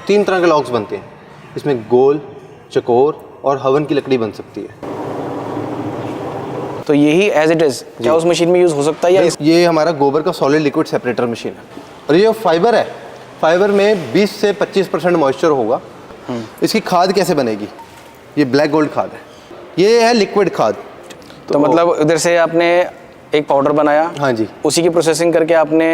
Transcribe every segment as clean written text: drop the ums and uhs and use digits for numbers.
3 तरह के लॉग्स बनते हैं। इसमें गोल, चकोर और हवन की लकड़ी बन सकती है। तो यही एज इट इज़ क्या उस मशीन में यूज़ हो सकता है या ये हमारा गोबर का सॉलिड लिक्विड सेपरेटर मशीन है। और ये फाइबर है, फाइबर में 20 से 25% मॉइस्चर होगा। इसकी खाद कैसे बनेगी? ये ब्लैक गोल्ड खाद है, ये है लिक्विड खाद। तो मतलब इधर से आपने एक पाउडर बनाया, हाँ जी, उसी की प्रोसेसिंग करके आपने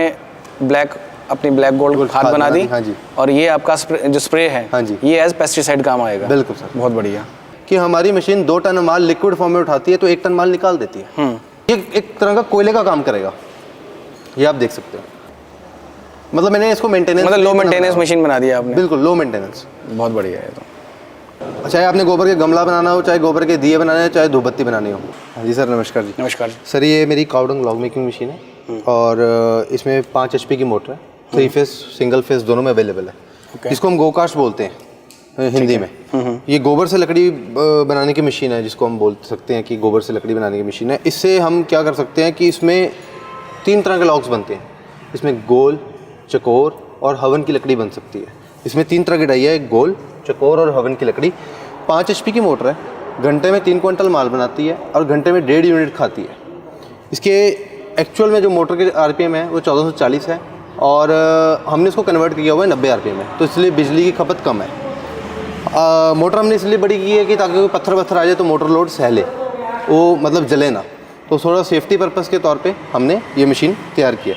अपनी ब्लैक गोल्ड खाद बना दी। हाँ जी। और ये आपका जो स्प्रे है, हाँ जी, ये एज पेस्टिसाइड काम आएगा। बिल्कुल सर, बहुत बढ़िया। कि हमारी मशीन 2 टन माल लिक्विड फॉर्म में उठाती है तो 1 टन माल निकाल देती है। ये एक तरह का कोयले का काम करेगा, ये आप देख सकते हो। मतलब मैंने इसको मेंटेनेंस, मतलब लो मेंटेनेंस मशीन बना दिया आपने। बिल्कुल लो मेंटेनेंस। बहुत बढ़िया है। तो चाहे आपने गोबर के गमला बनाना हो, चाहे गोबर के दिए बनाने हो, चाहे धूपबत्ती बनानी हो। हाँ जी सर, नमस्कार जी। नमस्कार सर, ये मेरी काउडंग लॉग मेकिंग मशीन है और इसमें 5 HP की मोटर है, 3 फेस सिंगल फेस दोनों में अवेलेबल है। इसको हम गोकास्ट बोलते हैं हिंदी में। ये गोबर से लकड़ी बनाने की मशीन है, जिसको हम बोल सकते हैं कि गोबर से लकड़ी बनाने की मशीन है। इससे हम क्या कर सकते हैं कि इसमें 3 तरह के लॉग्स बनते हैं। इसमें गोल, चकोर और हवन की लकड़ी बन सकती है। इसमें 3 तरह की डाई है, गोल, चकोर और हवन की लकड़ी। 5 HP की मोटर है, घंटे में 3 क्विंटल माल बनाती है और घंटे में 1.5 यूनिट खाती है। इसके एक्चुअल में जो मोटर के RPM है वो 1440 है और हमने इसको कन्वर्ट किया हुआ है 90 RPM में, तो इसलिए बिजली की खपत कम है। मोटर हमने इसलिए बड़ी की है कि ताकि कोई पत्थर आ जाए तो मोटर लोड सह ले, वो मतलब जले ना। तो थोड़ा सेफ्टी पर्पज़ के तौर पे हमने ये मशीन तैयार की है।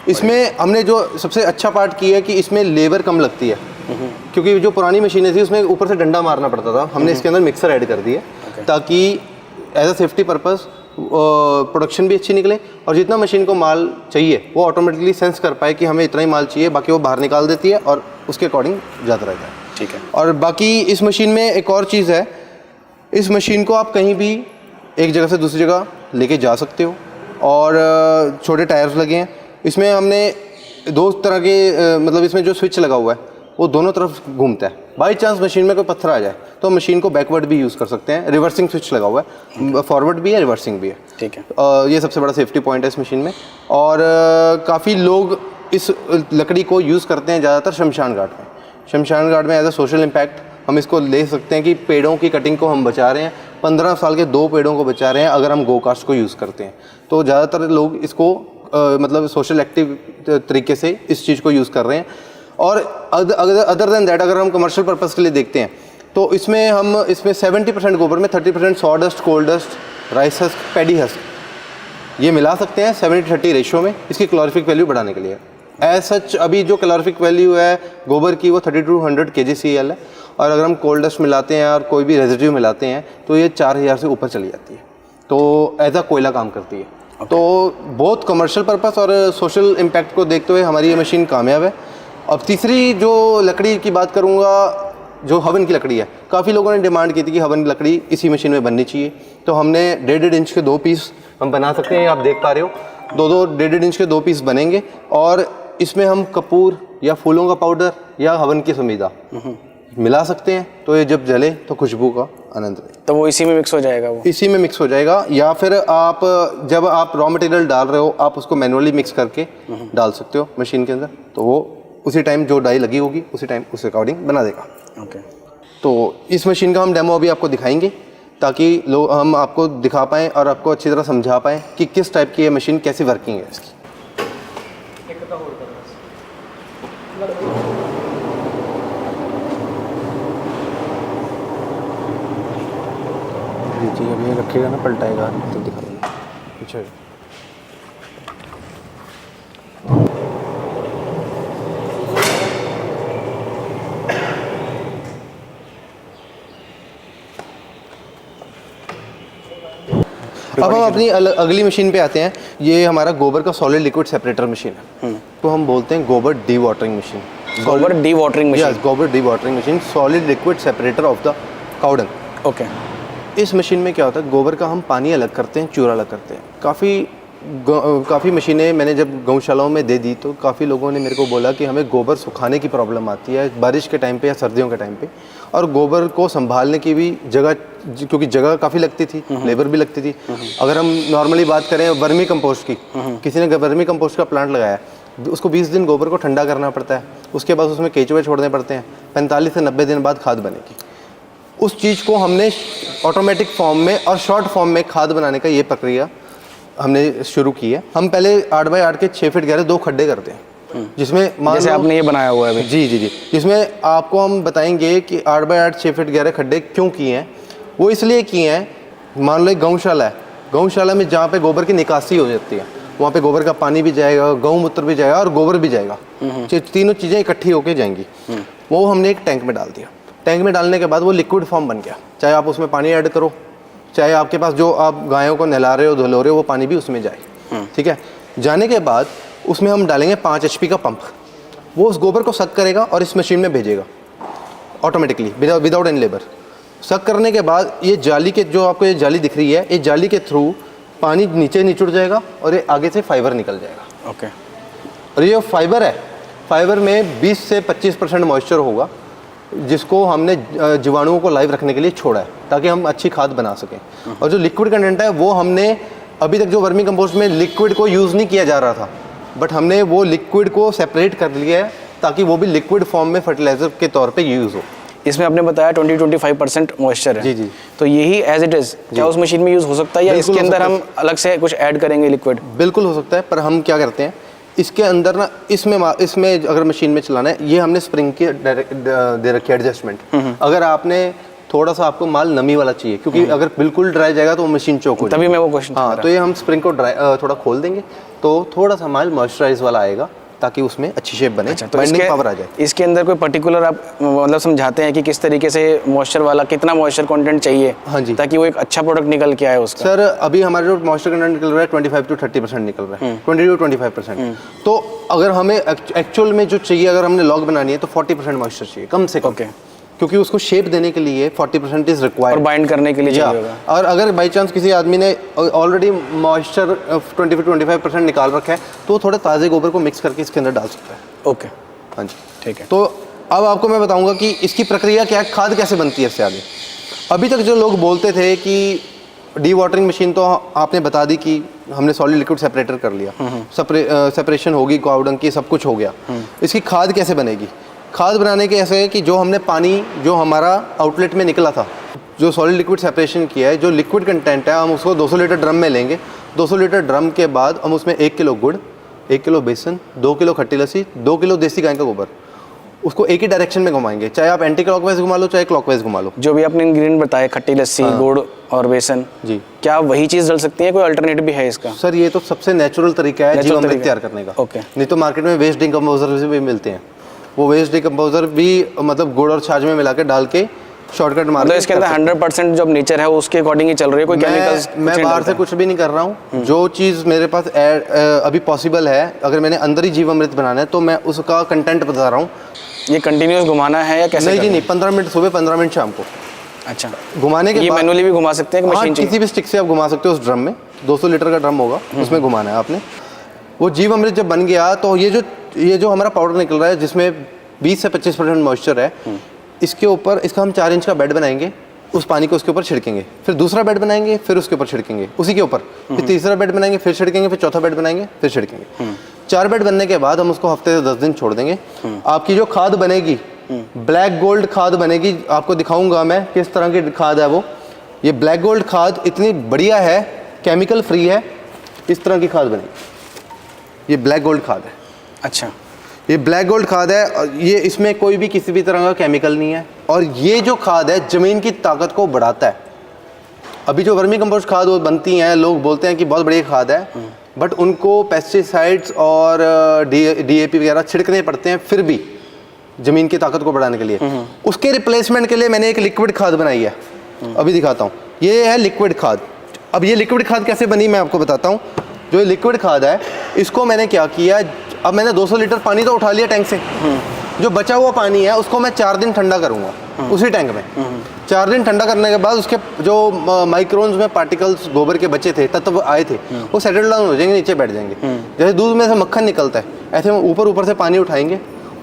इसमें हमने जो सबसे अच्छा पार्ट किया है कि इसमें लेबर कम लगती है, क्योंकि जो पुरानी मशीनें थी उसमें ऊपर से डंडा मारना पड़ता था। हमने इसके अंदर मिक्सर ऐड कर दिया ताकि as a safety purpose production भी अच्छी निकले और जितना मशीन को माल चाहिए वो ऑटोमेटिकली सेंस कर पाए कि हमें इतना ही माल चाहिए, बाकी वो बाहर निकाल देती है और उसके अकॉर्डिंग जाता रहता है। ठीक है। और बाकी इस मशीन में एक और चीज़ है, इस मशीन को आप कहीं भी एक जगह से दूसरी जगह लेके जा सकते हो और छोटे टायर्स लगे हैं। इसमें हमने 2 तरह के मतलब इसमें जो स्विच लगा हुआ है वो दोनों तरफ घूमता है। बाई चांस मशीन में कोई पत्थर आ जाए तो मशीन को बैकवर्ड भी यूज़ कर सकते हैं। रिवर्सिंग स्विच लगा हुआ है, फॉरवर्ड भी है, रिवर्सिंग भी है। ठीक है। ये सबसे बड़ा सेफ्टी पॉइंट है इस मशीन में। और काफ़ी लोग इस लकड़ी को यूज़ करते हैं ज़्यादातर शमशान घाट में। शमशान घाट में एज अ सोशल इम्पैक्ट हम इसको ले सकते हैं कि पेड़ों की कटिंग को हम बचा रहे हैं। 15 साल के 2 पेड़ों को बचा रहे हैं अगर हम गोकास्ट को यूज़ करते हैं। तो ज़्यादातर लोग इसको मतलब सोशल एक्टिव तरीके से इस चीज़ को यूज़ कर रहे हैं। और अदर देन दैट अगर हम कमर्शियल पर्पज़ के लिए देखते हैं तो इसमें 70% गोबर में 30% sawdust, coal dust, rice husk, paddy husk ये मिला सकते हैं 70-30 रेशियो में, इसकी कैलोरीफिक वैल्यू बढ़ाने के लिए। एज सच अभी जो कैलोरीफिक वैल्यू है गोबर की वो 3200 kgCl है और अगर हम कोल डस्ट मिलाते हैं और कोई भी रेजिड्यू मिलाते हैं तो ये 4000 से ऊपर चली जाती है। तो एज अ कोयला काम करती है। तो बहुत कमर्शियल पर्पस और सोशल इम्पैक्ट को देखते हुए हमारी ये मशीन कामयाब है। अब तीसरी जो लकड़ी की बात करूँगा, जो हवन की लकड़ी है, काफ़ी लोगों ने डिमांड की थी कि हवन की लकड़ी इसी मशीन में बननी चाहिए। तो हमने 1.5 इंच के 2 पीस हम बना सकते हैं, आप देख पा रहे हो। 1.5 इंच के 2 पीस बनेंगे और इसमें हम कपूर या फूलों का पाउडर या हवन की समीदा मिला सकते हैं। तो ये जब जले तो खुशबू का आनंद ले, तो वो इसी में मिक्स हो जाएगा। वो इसी में मिक्स हो जाएगा। या फिर आप जब आप रॉ मटेरियल डाल रहे हो आप उसको मैनुअली मिक्स करके डाल सकते हो मशीन के अंदर, तो वो उसी टाइम जो डाई लगी होगी उसी टाइम उस अकॉर्डिंग बना देगा। ओके। तो इस मशीन का हम डेमो अभी आपको दिखाएंगे ताकि हम आपको दिखा पाएँ और आपको अच्छी तरह समझा पाएँ कि किस टाइप की ये मशीन कैसी वर्किंग है इसकी। जी अभी ये रखेगा ना, पलटाएगा तो दिखा देगा पीछे। अब हम अपनी अगली मशीन पे आते हैं। ये हमारा गोबर का सॉलिड लिक्विड सेपरेटर मशीन है। तो हम बोलते हैं गोबर डी वाटरिंग मशीन। गोबर डी वाटरिंग मशीन। यस, गोबर D watering machine, solid liquid separator of the cow dung. Okay. इस मशीन में क्या होता है, गोबर का हम पानी अलग करते हैं, चूरा अलग करते हैं। काफ़ी मशीनें मैंने जब गौशालाओं में दे दी तो काफ़ी लोगों ने मेरे को बोला कि हमें गोबर सुखाने की प्रॉब्लम आती है बारिश के टाइम पे या सर्दियों के टाइम पे, और गोबर को संभालने की भी जगह, क्योंकि जगह काफ़ी लगती थी, लेबर भी लगती थी। अगर हम नॉर्मली बात करें वर्मी कंपोस्ट की, किसी ने वर्मी कंपोस्ट का प्लांट लगाया, उसको 20 दिन गोबर को ठंडा करना पड़ता है, उसके बाद उसमें केचुए छोड़ने पड़ते हैं, 45 से 90 दिन बाद खाद बनेगी। उस चीज़ को हमने ऑटोमेटिक फॉर्म में और शॉर्ट फॉर्म में खाद बनाने का ये प्रक्रिया हमने शुरू की है। हम पहले 8 बाई 8 के 6 फीट गहरे 2 खड्डे करते हैं, जिसमें जैसे आपने ये बनाया हुआ है अभी। जी जी जी, जिसमें आपको हम बताएंगे कि 8 बाई 8 6 फीट गहरे खड्डे क्यों किए हैं। वो इसलिए किए हैं, मान लो एक गौशाला है, गौशाला में जहाँ पे गोबर की निकासी हो जाती है, वहाँ पे गोबर का पानी भी जाएगा, गौमूत्र भी जाएगा और गोबर भी जाएगा, तीनों चीज़ें इकट्ठी होके जाएंगी। वो हमने एक टैंक में डाल दिया। टैंक में डालने के बाद वो लिक्विड फॉर्म बन गया। चाहे आप उसमें पानी ऐड करो, चाहे आपके पास जो आप गायों को नहला रहे हो धुलो रहे हो वो पानी भी उसमें जाए। ठीक है, जाने के बाद उसमें हम डालेंगे 5 HP का पंप। वो उस गोबर को सक करेगा और इस मशीन में भेजेगा ऑटोमेटिकली विदाउट एनी लेबर। सक करने के बाद ये जाली के, जो आपको ये जाली दिख रही है, ये जाली के थ्रू पानी नीचे निचुड़ जाएगा और ये आगे से फाइबर निकल जाएगा। ओके। और ये फाइबर है, फाइबर में 20 से 25% मॉइस्चर होगा, जिसको हमने जीवाणुओं को लाइव रखने के लिए छोड़ा है ताकि हम अच्छी खाद बना सकें। और जो लिक्विड कंटेंट है वो हमने अभी तक जो वर्मी कंपोस्ट में लिक्विड को यूज़ नहीं किया जा रहा था, बट हमने वो लिक्विड को सेपरेट कर लिया है ताकि वो भी लिक्विड फॉर्म में फर्टिलाइजर के तौर पे यूज़ हो। इसमें आपने बताया 20-25% मॉइस्चर है। जी जी। तो यही एज इट इज़ क्या उस मशीन में यूज़ हो सकता है या इसके अंदर हम अलग से कुछ ऐड करेंगे लिक्विड? बिल्कुल हो सकता है, पर हम क्या करते हैं इसके अंदर ना, इसमें अगर मशीन में चलाना है, ये हमने स्प्रिंग की दे रखी है एडजस्टमेंट। अगर आपने थोड़ा सा आपको माल नमी वाला चाहिए, क्योंकि अगर बिल्कुल ड्राई जाएगा तो वो मशीन चौक हो जाएगी। तभी मैं वो क्वेश्चन, हाँ, तो ये हम स्प्रिंग को ड्राई थोड़ा खोल देंगे तो थोड़ा सा माल मॉइस्चराइज वाला आएगा ताकि उसमें अच्छी शेप बने। अच्छा, तो बाइंडिंग पावर आ जाए। इसके अंदर कोई पर्टिकुलर आप मतलब समझाते हैं कि किस तरीके से मॉइस्चर वाला, कितना मॉइस्चर कंटेंट चाहिए? हाँ जी, ताकि वो एक अच्छा प्रोडक्ट निकल के आए उसका। सर अभी हमारा जो मॉइस्चर कंटेंट निकल रहा है 25 to 30% निकल रहा है, 20 to 25%। तो अगर हमें एक्चुअल में जो चाहिए, अगर हमने लॉग बनानी है तो 40% मॉइस्चर चाहिए कम से कम। ओके। क्योंकि उसको शेप देने के लिए 40% इज रिक्वायर्ड, और बाइंड करने के लिए चाहिए होगा। और अगर बाई चांस किसी आदमी ने ऑलरेडी मॉइस्चर 20-25% निकाल रखा है तो थोड़े ताज़े गोबर को मिक्स करके इसके अंदर डाल सकता है। ओके, हाँ जी, ठीक है। तो अब आपको मैं बताऊंगा कि इसकी प्रक्रिया क्या है, खाद कैसे बनती है इससे आगे। अभी तक जो लोग बोलते थे कि डी वाटरिंग मशीन, तो आपने बता दी कि हमने सॉलिड लिक्विड सेपरेटर कर लिया, सेपरेशन होगी, काउडंग की, सब कुछ हो गया। इसकी खाद कैसे बनेगी? खाद बनाने के ऐसे है कि जो हमने पानी जो हमारा आउटलेट में निकला था, जो सॉलिड लिक्विड सेपरेशन किया है, जो लिक्विड कंटेंट है, हम उसको 200 लीटर ड्रम में लेंगे। 200 लीटर ड्रम के बाद हम उसमें 1 किलो गुड़, 1 किलो बेसन, 2 किलो खट्टी लस्सी, 2 किलो देसी गाय का गोबर, उसको एक ही डायरेक्शन में घुमाएंगे। चाहे आप एंटी क्लॉकवाइज घुमा लो, चाहे क्लॉकवाइज घुमा लो। जो भी आपने इंग्रेडिएंट बताए, खट्टी लस्सी, गुड़ और बेसन, जी, क्या वही चीज़ डल सकती है? कोई अल्टरनेटिव भी है इसका? सर ये तो सबसे नेचुरल तरीका है जीवामृत तैयार करने का। ओके। नहीं तो मार्केट में वेस्ट डिकम्पोजर भी मिलते हैं, वो वेस्ट डिकम्पोजर भी मतलब गुड़ और छाछ में मिला के डाल के शॉर्टकट मार। मतलब इसके अंदर 100% जो नेचर है उसके अकॉर्डिंग ही चल रही है, कोई केमिकल्स? मैं बाहर से कुछ भी नहीं कर रहा हूँ। जो चीज़ मेरे पास अभी पॉसिबल है, अगर मैंने अंदर ही जीवामृत बनाना है तो मैं उसका कंटेंट बता रहा हूँ। ये कंटिन्यूस घुमाना है या कैसे? नहीं जी नहीं, 15 मिनट सुबह, 15 मिनट शाम को। अच्छा, घुमाने के ये बाद मैनुअली भी घुमा सकते हैं कि मशीन चाहिए? किसी भी स्टिक से आप घुमा सकते हो। उस ड्रम में 200 लीटर का ड्रम होगा, उसमें घुमाना है आपने। वो जीवामृत जब बन गया तो ये जो हमारा पाउडर निकल रहा है, जिसमें 20 से 25% मॉइस्चर है, इसके ऊपर इसका हम 4 इंच का बेड बनाएंगे, उस पानी को उसके ऊपर छिड़केंगे, फिर दूसरा बेड बनाएंगे, फिर उसके ऊपर छिड़केंगे, उसी के ऊपर फिर तीसरा बेड बनाएंगे, फिर छिड़केंगे, फिर चौथा बेड बनाएंगे, फिर छिड़केंगे। 4 बेड बनने के बाद हम उसको हफ्ते से 10 दिन छोड़ देंगे। आपकी जो खाद बनेगी, ब्लैक गोल्ड खाद बनेगी। आपको दिखाऊंगा मैं किस तरह की खाद है वो। ये ब्लैक गोल्ड खाद इतनी बढ़िया है, केमिकल फ्री है, इस तरह की खाद बनेगी। ये ब्लैक गोल्ड खाद है। अच्छा, ये ब्लैक गोल्ड खाद है, और ये इसमें कोई भी किसी भी तरह का केमिकल नहीं है, और ये जो खाद है ज़मीन की ताकत को बढ़ाता है। अभी जो वर्मी कंपोस्ट खाद वो बनती हैं, लोग बोलते हैं कि बहुत बढ़िया खाद है, बट उनको पेस्टिसाइड्स और DAP वगैरह छिड़कने पड़ते हैं, फिर भी ज़मीन की ताकत को बढ़ाने के लिए। उसके रिप्लेसमेंट के लिए मैंने एक लिक्विड खाद बनाई है, अभी दिखाता हूँ। ये है लिक्विड खाद। अब ये लिक्विड खाद कैसे बनी मैं आपको बताता हूँ। जो ये लिक्विड खाद है, इसको मैंने क्या किया, अब मैंने 200 लीटर पानी तो उठा लिया टैंक से, जो बचा हुआ पानी है उसको मैं 4 दिन ठंडा करूँगा उसी टैंक में। 4 दिन ठंडा करने के बाद उसके जो माइक्रोन्स में पार्टिकल्स गोबर के बचे थे, तत्व आए थे, वो सेटल डाउन हो जाएंगे, नीचे बैठ जाएंगे। जैसे दूध में से मक्खन निकलता है, ऐसे हम ऊपर से पानी उठाएंगे,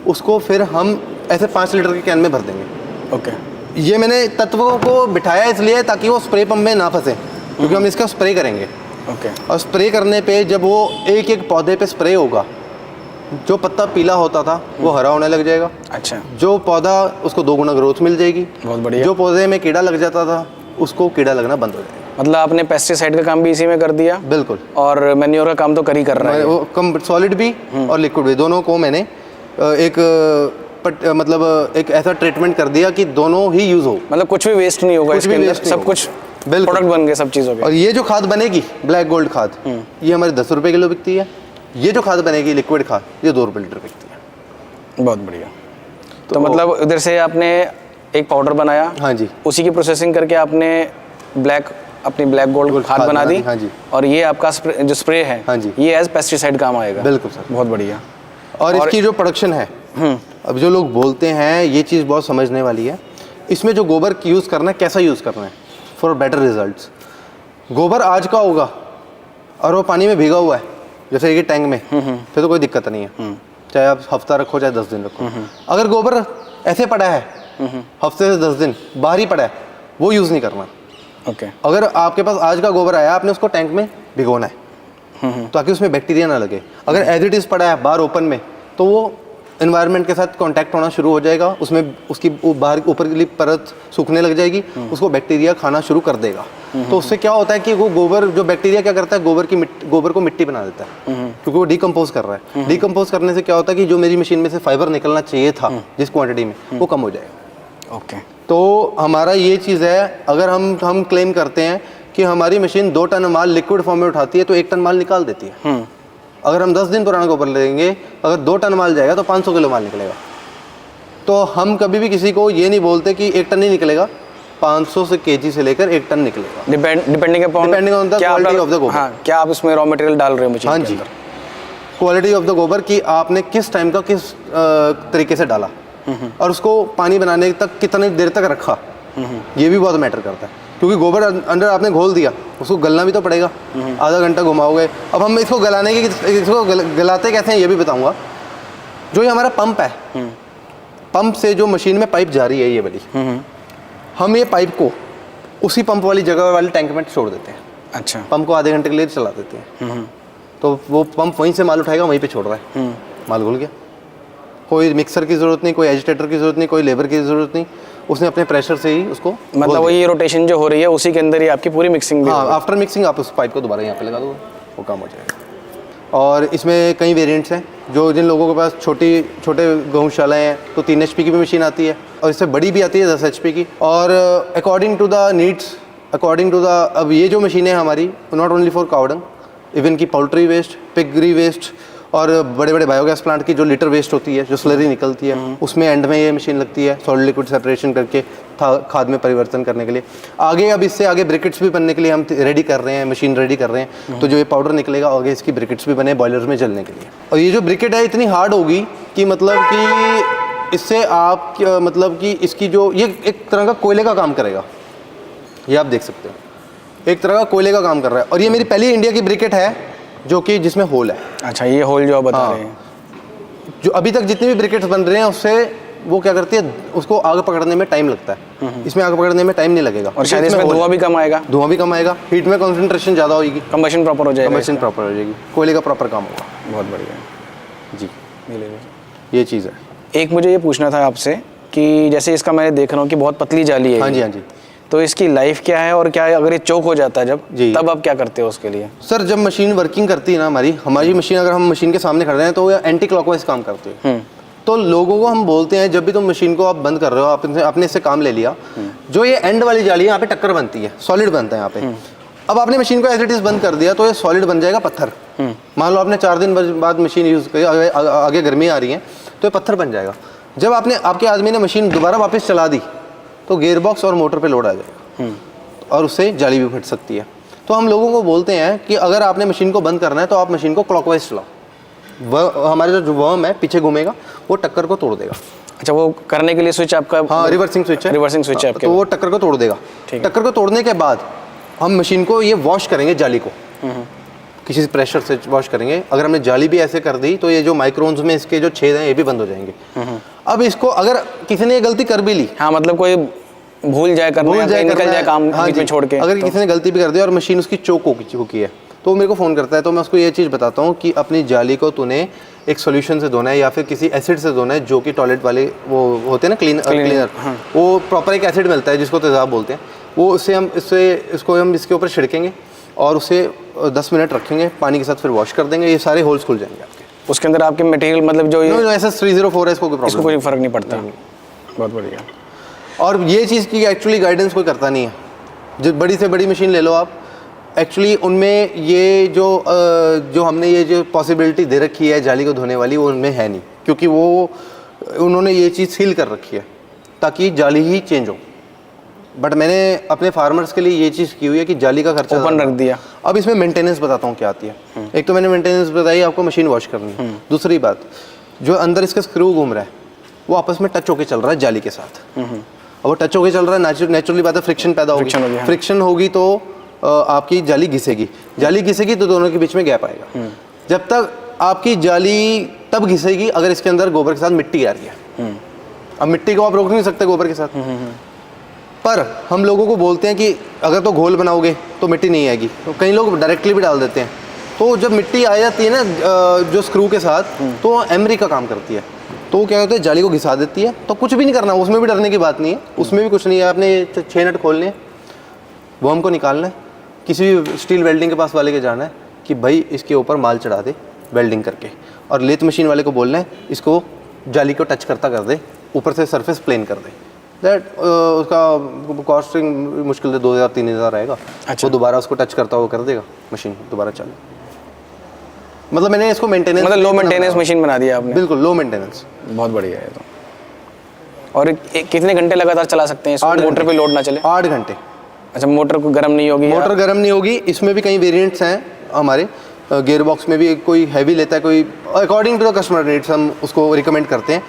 उसको फिर हम ऐसे 5 लीटर के कैन में भर देंगे। ओके। ये मैंने तत्वों को बिठाया इसलिए ताकि वो स्प्रे पंप में ना फंसे, क्योंकि हम इसका स्प्रे करेंगे। ओके। और स्प्रे करने पे जब वो एक एक पौधे पे स्प्रे होगा जो पत्ता पीला होता था वो हरा होने लग जाएगा। अच्छा, जो पौधा उसको 2 गुना ग्रोथ मिल जाएगी। बहुत बढ़िया। जो पौधे में कीड़ा लग जाता था उसको कीड़ा लगना बंद हो जाएगा। मतलब आपने पेस्टिसाइड का काम भी इसी में कर दिया, बिल्कुल। और मैन्योर का काम तो कर ही कर रहा है। वो कम सॉलिड भी और लिक्विड भी दोनों को मैंने मतलब एक ऐसा ट्रीटमेंट कर दिया कि दोनों ही यूज हो। मतलब कुछ भी वेस्ट नहीं होगा कुछ इसके भी अंदर, waste नहीं सब होगा। कुछ बिल्कुल। प्रोडक्ट बन गए सब चीज़ों के। और ये जो खाद बनेगी ब्लैक गोल्ड खाद, ये हमारे 10 रुपए किलो बिकती है। ये जो खाद बनेगी लिक्विड खाद, ये 2 रुपए लीटर बिकती है। बहुत बढ़िया। तो मतलब उधर से आपने एक पाउडर बनाया, हाँ जी, उसी की प्रोसेसिंग करके आपने अपनी ब्लैक गोल्ड खाद बना दी। हाँ जी। और ये आपका जो स्प्रे है, हाँ जी, ये एज पेस्टिसाइड काम आएगा। बिल्कुल सर। बहुत बढ़िया। और इसकी जो प्रोडक्शन है, अब जो लोग बोलते हैं ये चीज़ बहुत समझने वाली है। इसमें जो गोबर यूज़ करना है, कैसा यूज़ करना है फॉर बेटर रिजल्ट्स। गोबर आज का होगा और वो पानी में भीगा हुआ है, जैसे कि टैंक में, फिर तो कोई दिक्कत नहीं है, चाहे आप हफ्ता रखो चाहे 10 दिन रखो। अगर गोबर ऐसे पड़ा है हफ्ते से 10 दिन बाहर ही पड़ा है, वो यूज़ नहीं करना। ओके। अगर आपके पास आज का गोबर आया, आपने उसको टैंक में भिगोना है ताकि उसमें बैक्टीरिया ना लगे। अगर एज इट इज़ पड़ा है बाहर ओपन में, तो वो एनवायरनमेंट के साथ कांटेक्ट होना शुरू हो जाएगा, उसमें उसकी बाहर ऊपर की परत सूखने लग जाएगी, उसको बैक्टीरिया खाना शुरू कर देगा। तो उससे क्या होता है कि वो गोबर, जो बैक्टीरिया क्या करता है, गोबर को मिट्टी बना देता है, क्योंकि वो डिकम्पोज कर रहा है। डिकम्पोज करने से क्या होता है कि जो मेरी मशीन में से फाइबर निकलना चाहिए था जिस क्वांटिटी में, वो कम हो जाएगा। ओके। तो हमारा ये चीज़ है, अगर हम क्लेम करते हैं कि हमारी मशीन 2 टन माल लिक्विड फॉर्म में उठाती है तो 1 टन माल निकाल देती है। अगर हम 10 दिन पुराना गोबर लेंगे, अगर 2 टन माल जाएगा तो 500 किलो माल निकलेगा। तो हम कभी भी किसी को ये नहीं बोलते कि 1 टन ही निकलेगा, 500 से केजी से लेकर 1 टन निकलेगा, depending upon the quality of the गोबर। हाँ, क्या आप इसमें रॉ मटेरियल डाल रहे हो मशीन हाँ के जी, अंदर? क्वालिटी ऑफ द गोबर कि आपने किस टाइम का किस तरीके से डाला और उसको पानी बनाने तक कितनी देर तक रखा, ये भी बहुत मैटर करता है। क्योंकि गोबर अंदर आपने घोल दिया, उसको गलना भी तो पड़ेगा, आधा घंटा घुमाओगे। अब हम इसको गलाने की, इसको गलाते कैसे हैं ये भी बताऊंगा। जो ये हमारा पंप है, पंप से जो मशीन में पाइप जा रही है ये वाली, हम ये पाइप को उसी पंप वाली जगह वाले टैंक में छोड़ देते हैं। अच्छा। पंप को आधे घंटे के लिए चला देते हैं, तो वो पंप वहीं से माल उठाएगा, वहीं पे छोड़ रहा है, माल घुल गया। कोई मिक्सर की ज़रूरत नहीं, कोई एजिटेटर की ज़रूरत नहीं, कोई लेबर की ज़रूरत नहीं, उसने अपने प्रेशर से ही उसको, मतलब वही रोटेशन जो हो रही है उसी के अंदर ही आपकी पूरी मिक्सिंग भी हाँ, आफ्टर मिक्सिंग आप उस पाइप को दोबारा यहाँ पे लगा दो, वो काम हो जाएगा। और इसमें कई वेरिएंट्स हैं। जो जिन लोगों के पास छोटे गौशालाएँ हैं तो 3 HP की भी मशीन आती है, और इससे बड़ी भी आती है 10 HP की। और according to the needs, according to the, अब ये जो मशीनें हमारी not only for cow dung, even की पोल्ट्री वेस्ट, पिगरी वेस्ट और बड़े बड़े बायोगैस प्लांट की जो लिटर वेस्ट होती है, जो स्लरी निकलती है, उसमें एंड में ये मशीन लगती है सॉलिड लिक्विड सेपरेशन करके खाद में परिवर्तन करने के लिए। आगे अब इससे आगे ब्रिकेट्स भी बनने के लिए हम रेडी कर रहे हैं, मशीन रेडी कर रहे हैं। तो जो ये पाउडर निकलेगा आगे इसकी ब्रिकेट्स भी बने बॉयलर्स में जलने के लिए। और ये जो ब्रिकेट है इतनी हार्ड होगी कि मतलब कि इससे आप मतलब कि इसकी जो, ये एक तरह का कोयले का काम करेगा, ये आप देख सकते हो, एक तरह का कोयले का काम कर रहा है। और ये मेरी पहली इंडिया की ब्रिकेट है जो कि जिसमें होल है। अच्छा, ये होल जो आप बता रहे हैं, जो अभी तक जितने भी ब्रिकेट्स बन रहे हैं उससे वो क्या करती है, उसको आग पकड़ने में टाइम लगता है, इसमें आग पकड़ने में टाइम नहीं लगेगा। और शायद इसमें धुआं भी कम आएगा। धुआं भी कम आएगा, हीट में कंसंट्रेशन ज़्यादा होगी, कंबशन प्रॉपर हो जाएगा, कंबशन प्रॉपर हो जाएगी, कोयले का प्रॉपर काम होगा। बहुत बढ़िया जी, ये चीज़ है। एक मुझे ये पूछना था आपसे कि जैसे इसका मैंने देख रहा हूँ कि बहुत पतली जाली है। हाँ जी, हाँ जी। तो इसकी लाइफ क्या है, और क्या है अगर ये चोक हो जाता है जब, तब आप क्या करते हो उसके लिए? सर, जब मशीन वर्किंग करती है ना, हमारी मशीन, अगर हम मशीन के सामने खड़े हैं तो वो एंटी क्लॉकवाइज काम करती है। तो लोगों को हम बोलते हैं, जब भी तुम मशीन को आप बंद कर रहे हो, आपने इससे काम ले लिया, जो ये एंड वाली जाली है यहाँ पे टक्कर बनती है, सॉलिड बनता है यहाँ पे। अब आपने मशीन को एज इट इज बंद कर दिया तो ये सॉलिड बन जाएगा पत्थर। मान लो आपने 4 दिन बाद मशीन यूज़ करी, आगे गर्मी आ रही है तो ये पत्थर बन जाएगा। जब आपके आदमी ने मशीन दोबारा वापस चला दी तो गियर बॉक्स और मोटर पे लोड आ जाएगा और उससे जाली भी फट सकती है। तो हम लोगों को बोलते हैं कि अगर आपने मशीन को बंद करना है तो आप मशीन को क्लॉकवाइज चलाओ, वह हमारे जो वर्म है पीछे घूमेगा, वो टक्कर को तोड़ देगा। अच्छा, वो करने के लिए स्विच आपका? हाँ, रिवर्सिंग स्विच है, रिवर्सिंग स्विच है आपके। तो वो टक्कर को तोड़ देगा। टक्कर को तोड़ने के बाद हम मशीन को ये वॉश करेंगे, जाली को किसी प्रेशर से वॉश करेंगे। अगर हमने जाली भी ऐसे कर दी तो ये जो माइक्रोन्स में इसके जो छेद हैं ये भी बंद हो जाएंगे। अब इसको अगर किसी ने ये गलती कर भी ली, हाँ, मतलब कोई भूल जाए करना, निकल जाए काम बीच में छोड़ के, अगर किसी ने गलती भी कर दी और मशीन उसकी चोक हो चुकी है तो मेरे को फ़ोन करता है, तो मैं उसको ये चीज़ बताता हूँ कि अपनी जाली को तूने एक सॉल्यूशन से धोना है या फिर किसी एसिड से धोना है, जो कि टॉयलेट वाले वो होते हैं ना क्लीनर, वो प्रॉपर एक एसिड मिलता है जिसको तेज़ाब बोलते हैं, वो उससे हम इसको हम इसके ऊपर छिड़केंगे और उसे 10 मिनट रखेंगे पानी के साथ, फिर वॉश कर देंगे, ये सारे होल्स खुल जाएंगे आपके। उसके अंदर आपके मटेरियल मतलब जो ये SS304 है, इसको कोई इसको प्रॉब्लम कोई फ़र्क नहीं पड़ता। बहुत बढ़िया। और ये चीज़ की एक्चुअली गाइडेंस कोई करता नहीं है। जो बड़ी से बड़ी मशीन ले लो आप, एक्चुअली उनमें ये जो हमने ये जो पॉसिबिलिटी दे रखी है जाली को धोने वाली, वो उनमें है नहीं, क्योंकि उन्होंने ये चीज़ सील कर रखी है ताकि जाली ही चेंज हो। बट मैंने अपने फार्मर्स के लिए ये चीज़ की हुई है कि जाली का खर्चा ओपन रख दिया। अब इसमें मेंटेनेंस बताता हूँ क्या आती है। एक तो मैंने मेंटेनेंस बताई, आपको मशीन वॉश करनी है। दूसरी बात, जो अंदर इसका स्क्रू घूम रहा है वो आपस में टच होके चल रहा है जाली के साथ। अब वो टच होके चल रहा है, नेचुरली बात है, फ्रिक्शन पैदा होगी। फ्रिक्शन होगी तो आपकी जाली घिसेगी, जाली घिसेगी तो दोनों के बीच में गैप आएगा। जब तक आपकी जाली तब घिसेगी अगर इसके अंदर गोबर के साथ मिट्टी आ रही है। अब मिट्टी को आप रोक नहीं सकते गोबर के साथ, पर हम लोगों को बोलते हैं कि अगर तो घोल बनाओगे तो मिट्टी नहीं आएगी, तो कई लोग डायरेक्टली भी डाल देते हैं। तो जब मिट्टी आ जाती है ना जो स्क्रू के साथ, तो एमरी का काम करती है, तो वो क्या होता है जाली को घिसा देती है। तो कुछ भी नहीं करना, उसमें भी डरने की बात नहीं है, उसमें भी कुछ नहीं है। आपने 6 नट खोलने हैं, वो हमको निकालना है, किसी भी स्टील वेल्डिंग के पास वाले के जाना है कि भाई इसके ऊपर माल चढ़ा दे वेल्डिंग करके, और लेथ मशीन वाले को बोलना है इसको जाली को टच करता कर दे, ऊपर से सरफेस प्लेन कर दे। उसका कॉस्टिंग मुश्किल से 2000-3000 आएगा। अच्छा। वो दोबारा उसको टच करता हुआ कर देगा, मशीन दोबारा चालू। मतलब मैंने इसको मेंटेनेंस, मतलब लो मेंटेनेंस मशीन बना दिया आपने। बिल्कुल लो मेंटेनेंस। बहुत बढ़िया है तो। और कितने घंटे लगातार चला सकते हैं इसको, मोटर पे लोड ना चले? 8 घंटे। अच्छा, मोटर को गर्म नहीं होगी? मोटर गर्म नहीं होगी। इसमें भी कई वेरिएंट्स हैं हमारे गियर बॉक्स में भी, कोई हैवी लेता है, कोई according to the customer needs हम उसको रिकमेंड करते हैं।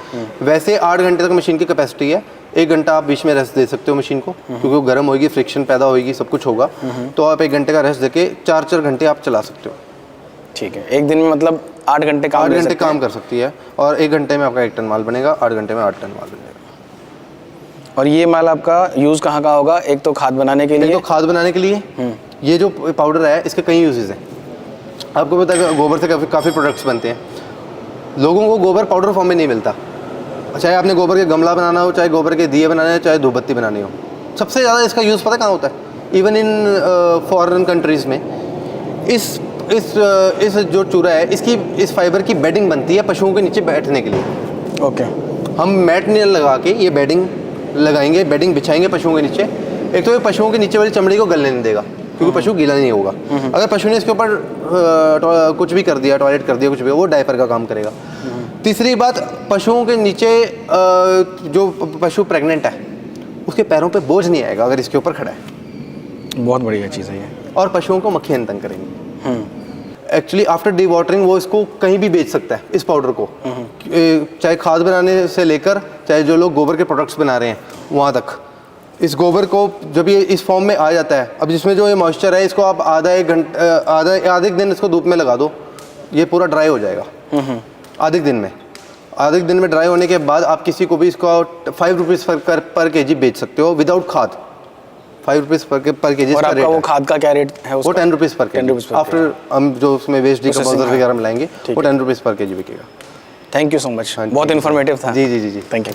वैसे 8 घंटे तक मशीन की कैपेसिटी है। 1 घंटा आप बीच में रेस्ट दे सकते हो मशीन को, क्योंकि वो गर्म होगी, फ्रिक्शन पैदा होगी, सब कुछ होगा। तो आप 1 घंटे का रेस्ट देके 4-4 घंटे आप चला सकते हो। ठीक है, एक दिन में मतलब 8 घंटे काम 8 घंटे काम कर सकती है, और 1 घंटे में आपका 1 टन माल बनेगा, 8 घंटे में 8 टन माल बनेगा। और ये माल आपका यूज़ कहाँ का होगा? एक तो खाद बनाने के लिए, एक तो खाद बनाने के लिए, ये जो पाउडर है इसके कई यूजेस हैं। आपको पता है गोबर से काफ़ी प्रोडक्ट्स बनते हैं। लोगों को गोबर पाउडर फॉर्म में नहीं मिलता, चाहे आपने गोबर के गमला बनाना हो, चाहे गोबर के दिए बनाने हो, चाहे धूपबत्ती बनानी हो। सबसे ज़्यादा इसका यूज़ पता कहाँ होता है? इवन इन फॉरेन कंट्रीज़ में इस जो चूरा है, इस फाइबर की बेडिंग बनती है पशुओं के नीचे बैठने के लिए। ओके। हम मैट नहीं लगा के ये बेडिंग लगाएंगे, बेडिंग बिछाएंगे पशुओं के नीचे। एक तो ये पशुओं के नीचे वाली चमड़ी को गलने नहीं देगा, क्योंकि पशु गीला नहीं होगा। अगर पशु ने इसके ऊपर कुछ भी कर दिया, टॉयलेट कर दिया, कुछ भी, वो डायपर का काम करेगा। तीसरी बात, पशुओं के नीचे जो पशु प्रेग्नेंट है उसके पैरों पे बोझ नहीं आएगा अगर इसके ऊपर खड़ा है। बहुत बढ़िया चीज़ है ये। और पशुओं को मक्खियाँ तंग करेंगी। एक्चुअली आफ्टर डी वाटरिंग वो इसको कहीं भी बेच सकता है, इस पाउडर को, चाहे खाद बनाने से लेकर चाहे जो लोग गोबर के प्रोडक्ट्स बना रहे हैं वहाँ तक। इस गोबर को जब ये इस फॉर्म में आ जाता है, अब जिसमें जो ये मॉइस्चर है, इसको आप आधे दिन इसको धूप में लगा दो, ये पूरा ड्राई हो जाएगा। आधे दिन में ड्राई होने के बाद आप किसी को भी इसको 5 रुपीज़ पर केजी बेच सकते हो विदाउट खाद। 5 रुपीज़ पर केजी। और आपका वो खाद का क्या रेट है? वो 10 रुपीज़ पर केजी। आफ्टर हम जो उसमें वेस्ट डिकम्पोजर वगैरह मिलाएंगे, वो 10 रुपीज़ पर केजी बिकेगा। थैंक यू सो मच, बहुत इन्फॉर्मेटिव था। जी। Thank you.